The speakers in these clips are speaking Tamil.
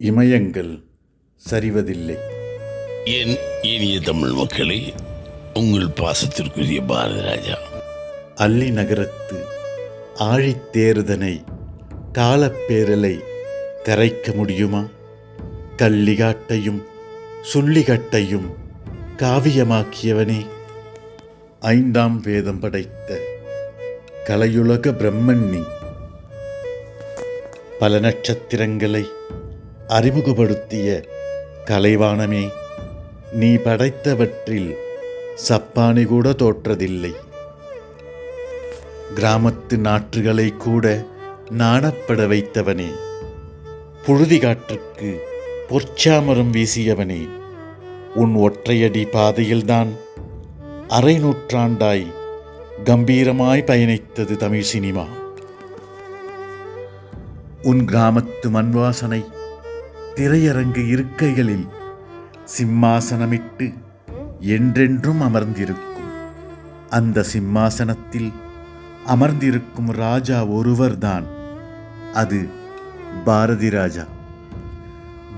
இமயங்கள் சரிவதில்லை. என் இனிய தமிழ் மக்களே, உங்கள் பாசத்திற்குரிய பாரதி ராஜா. அல்லி நகரத்து ஆழித்தேர்தனை காலப்பேரலை கரைக்க முடியுமா? கள்ளிகாட்டையும் சுள்ளிகட்டையும் காவியமாக்கியவனே, 5ஆம் வேதம் படைத்த கலையுலக பிரம்மன் நீ. பல நட்சத்திரங்களை அறிமுகப்படுத்திய கலைவாணமே, நீ படைத்தவற்றில் சப்பானி கூட தோற்றதில்லை. கிராமத்து நாற்றுகளை கூட நாணப்பட வைத்தவனே, புழுதி காற்றுக்கு பொற்சாமரம் வீசியவனே, உன் ஒற்றையடி பாதையில்தான் அரை நூற்றாண்டாய் கம்பீரமாய் பயணித்தது தமிழ் சினிமா. உன் கிராமத்து மண்வாசனை திரையரங்கு இருக்கைகளில் சிம்மாசனமிட்டு என்றென்றும் அமர்ந்திருக்கும். அந்த சிம்மாசனத்தில் அமர்ந்திருக்கும் ராஜா ஒருவர்தான், அது பாரதி ராஜா.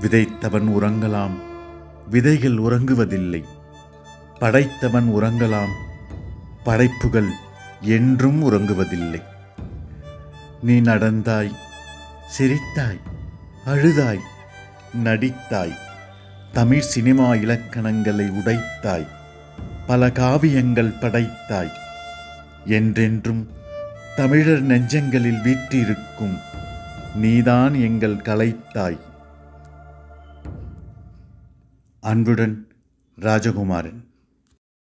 விதைத்தவன் உறங்கலாம், விதைகள் உறங்குவதில்லை. படைத்தவன் உறங்கலாம், படைப்புகள் என்றும் உறங்குவதில்லை. நீ நடந்தாய், சிரித்தாய், அழுதாய், நடித்தாய், தமிழ் சினிமா இலக்கணங்களை உடைத்தாய், பல காவியங்கள் படைத்தாய். என்றென்றும் தமிழர் நெஞ்சங்களில் வீற்றிருக்கும் நீதான் எங்கள் கலைத்தாய். அன்புடன் ராஜகுமாரன்.